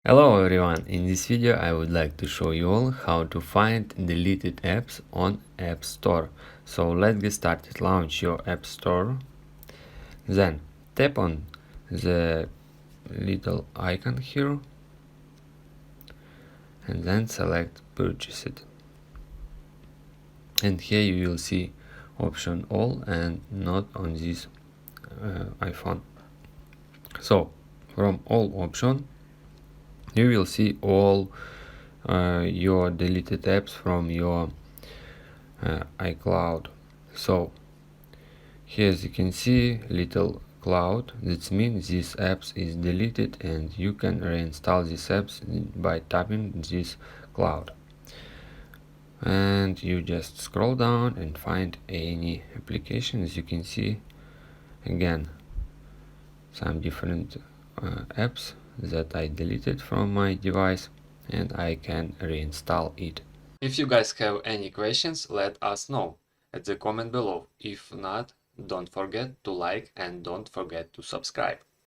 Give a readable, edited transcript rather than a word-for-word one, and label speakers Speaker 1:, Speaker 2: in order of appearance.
Speaker 1: Hello everyone, in this video I would like to show you all how to find deleted apps on App Store. So let's get started. Launch your App Store, then tap on the little icon here and then select purchase it. And here you will see option all and not on this iPhone. So from all option you will see all your deleted apps from your iCloud. So here as you can see little cloud, that means this apps is deleted and you can reinstall these apps by tapping this cloud. And you just scroll down and find any application. As you can see again some different apps that I deleted from my device and I can reinstall it. If you guys have any questions, let us know at the comment below. If not, don't forget to like and don't forget to subscribe.